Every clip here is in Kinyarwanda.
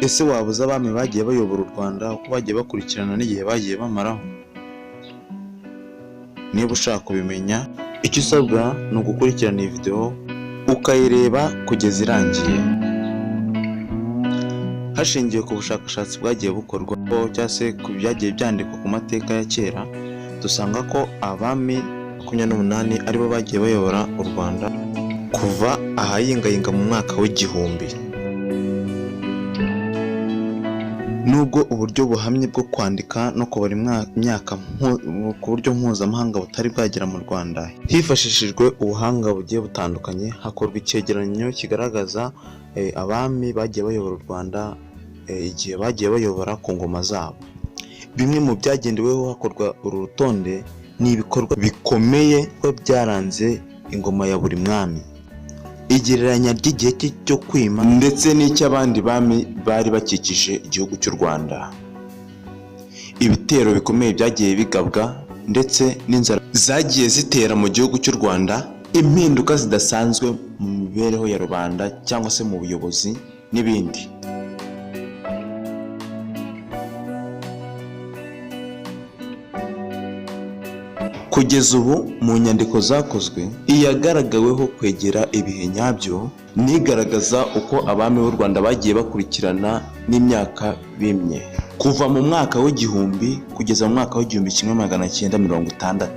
Ese wabuze abami bagiye bayobora u Rwanda uko bagiye bakurikirana n'igihe bagiye bamaraho? Niba ushaka kubimenya, icyo usabwa ni ugukurikirana iyi video ukayireba kugeza irangiye. Hashingiwe ku bushakashatsi bwagiye bukorwa cyangwa se ku byagiye byandikwa ku mateka ya kera, dusanga ko abami 28 aribo bagiye bayobora u Rwanda kuva ahayingayinga mu mwaka w'igihumbi. Nubwo uburyo buhamye bwo kwandika no kubara imyaka ku buryo mpuzamahanga butari bwagera mu Rwanda, hifashishijwe ubuhanga bugiye butandukanye, hakorwa icyegeranyo kigaragaza abami bagiye bayobora u Rwanda igihe bagiye bayobora ku ngoma zabo. Bimwe mu byagendeweho hakorwa uru rutonde ni ibikorwa bikomeye byaranze ingoma ya buri mwami, igereranya ry'igihe cyo kwima ndetse n'icy'abandi bami bari bakikije igihugu cy'u Rwanda. Ibitero bikomeye byagiye bigabwa ndetse n'inzara zagiye zitera mu gihugu cy'u Rwanda, impinduka zidasanzwe mu mibereho ya rubanda cyangwa se mu buyobozi n'ibindi. Kugeza ubu mu nyandiko zakozwe, iyagaragaweho kwegera ibihe nyabyo nigaragaza uko abami b'u Rwanda bagiye bakurikirana n'imyaka bimye, kuva mu mwaka w'igihumbi kugeza mu mwaka w'1960.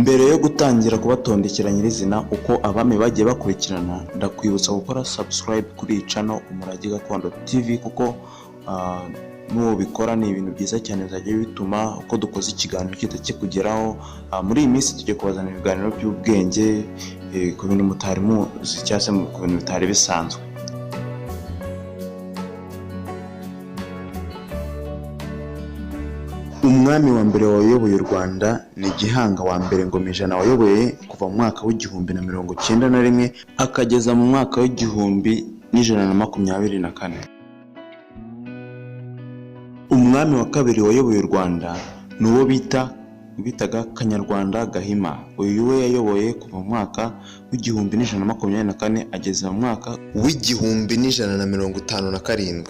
Mbere yo gutangira kubatondekera nyirizina uko abami bagiye bakurikirana, ndakwibutsa gukora subscribe kuri iyi channel umuragegakondotv, kuko nubikora ni ibintu byiza cyane bizajya bituma uko dukoze ikiganiro kikugeraho. Muri iyi minsi tugiye kubazanira ibiganiro by'ubwenge ku bintu mutari muzi cyangwa se ku bintu bitari bisanzwe. Umwami wa mbere wayoboye u Rwanda ni Gihanga I Ngomijana, wayoboye kuva mu mwaka w'1091 akageza mu mwaka w'1124. Umwami wa kabiri wayoboye u Rwanda ni uwo bitaga Kanyarwanda Gahima. Uyu we yayoboye kuva mu mwaka w'1124 ageza mu mwaka w'1157.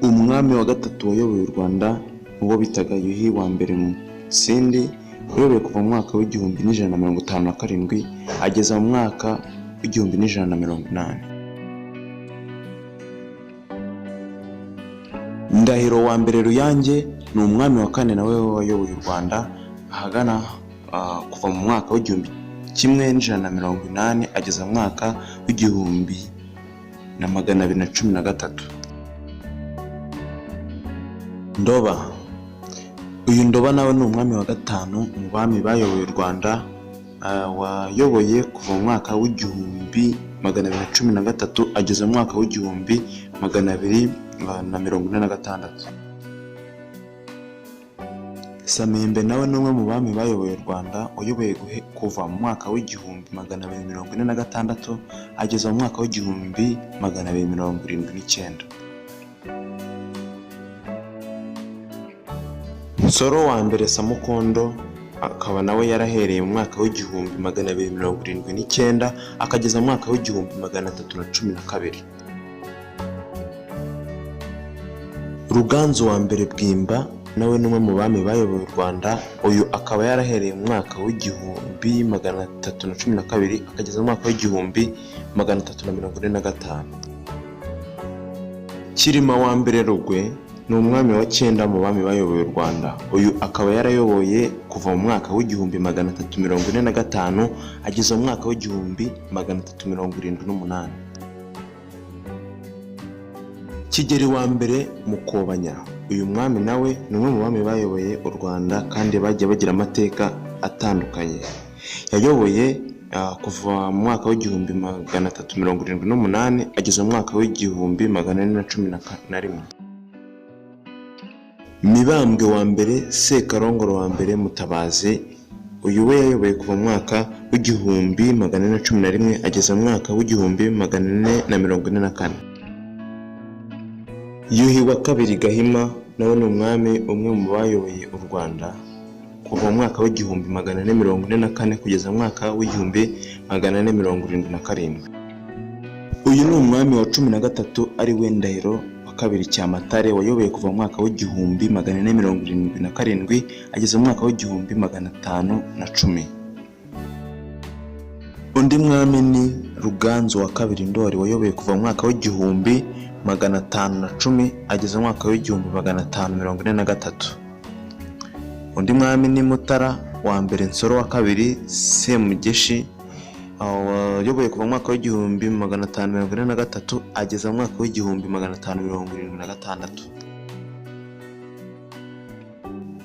Umwami wa gatatu wayoboye u Rwanda ni uwo bitaga Yuhi I Mutsindi, wayoboye kuva mu mwaka w'1157 ageza mu mwaka w'1180. Ndahiro I Ruyange ni umwami wa kane nawe wayoboye u Rwanda ahagana kuva mu mwaka w'1180 ageza mu mwaka w'1213. Ndoba. Uyu Ndoba nawe ni umwami wa gatanu mu bami bayoboye u Rwanda, wayoboye kuva mu mwaka w'1213 ageza mu mwaka w'1246. Samembe nawe ni umwe mu bami bayoboye u Rwanda, wayoboye kuva mu mwaka w'1246 ageza mu mwaka w'1279. Nsoro I Samukondo akaba nawe yarahereye mu mwaka w'1279 akageza mu mwaka w'1312. Ruganzu I Bwimba nawe ni umwe mu bami bayoboye u Rwanda, uyu akaba yarahereye mu mwaka w'1312 akageza mu mwaka w'1345. Kirima I Rugwe ni umwami wa 9 mu bami bayoboye u Rwanda, uyu akaba yarayoboye kuva mu mwaka w'1345 ageza mu mwaka w'1378. Kigeli I Mukobanya, uyu mwami nawe ni umwe mu bami bayoboye u Rwanda kandi bagiye bagira amateka atandukanye. Yayoboye kuva mu mwaka w'1378 ageza mu mwaka w'1411. Mibambwe I Sekarongoro I Mutabazi, uyu we yayoboye kuva mu mwaka w'1411 ageza mu mwaka w'1444. Yuhi II Gahima nawe ni umwami umwe mu bayoboye u Rwanda kuva mu mwaka w'1444 kugeza mu mwaka w'1477. Uyu ni umwami wa 13 ari we Ndahiro wa kabiri Cyamatare wayoboye kuva mu mwaka w'igihumbi 477 ageze mu mwaka w'igihumbi 510. Undi mwami ni Ruganzu wa kabiri Ndori wayoboye kuva mu mwaka w'igihumbi 510 ageze mu mwaka w'igihumbi 543. Undi mwami ni Mutara wa mbere Nsoro wa kabiri Semugeshi wayoboye kuva mu mwaka w'igihumbi 543 ageza mu mwaka w'igihumbi 576.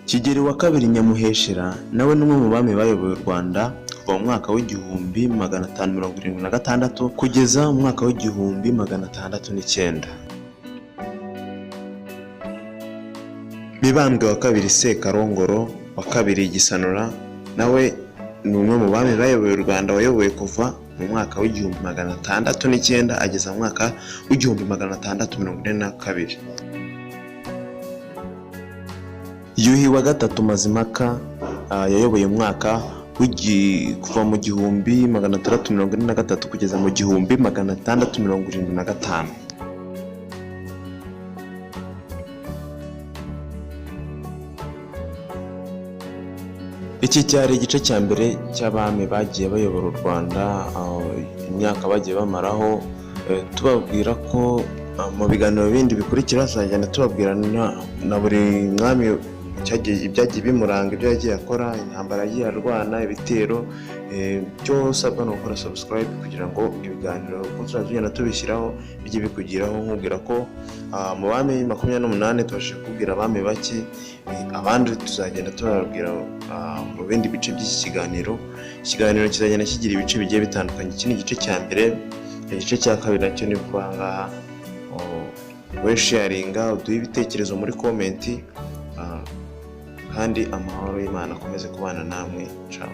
Kigeli wa kabiri Nyamuheshera nawe n'umwe mu bami bayoboye u Rwanda kuva mu mwaka w'igihumbi 576 kugeza mu mwaka w'igihumbi 609. Mibambwe wa kabiri Sekarongoro wa kabiri Gisanura nawe ni umwe mu bami bayoboye u Rwanda wayoboye kuva mu mwaka w'igihumbi 609 ageza mu mwaka w'igihumbi 642. Yuhi wa gatatu Mazimaka yayoboye umwaka kuva mu gihumbi 643 kugeza mu gihumbi 675. Iki cyari igice cya mbere cy'abami bagiye bayobora u Rwanda, imyaka bagiye bamaraho, tubabwira ko mu biganiro bindi bikurikira tuzagenda tubabwira na buri mwami ibyagiye bimuranga, ibyo yagiye akora, intambara yagiye arwana, ibitero. Cyo usabwa no gukora subscribe kugira ngo ibiganiro tuzagenda tubishyiraho bijye bikugiraho. Nkubwira ko mu bami 28 tubashije kubwira abami bake, abandi tuzagenda tubabwira mu bindi bice by'iki kiganiro. Ikiganiro kizagenda kigira ibice bigiye bitandukanye. Iki ni igice cya mbere. Igice cya kabiri nacyo ni kwanga we sharinga, uduhe ibitekerezo muri comment, kandi amahoro y'Imana akomeze kubana namwe. Ciao.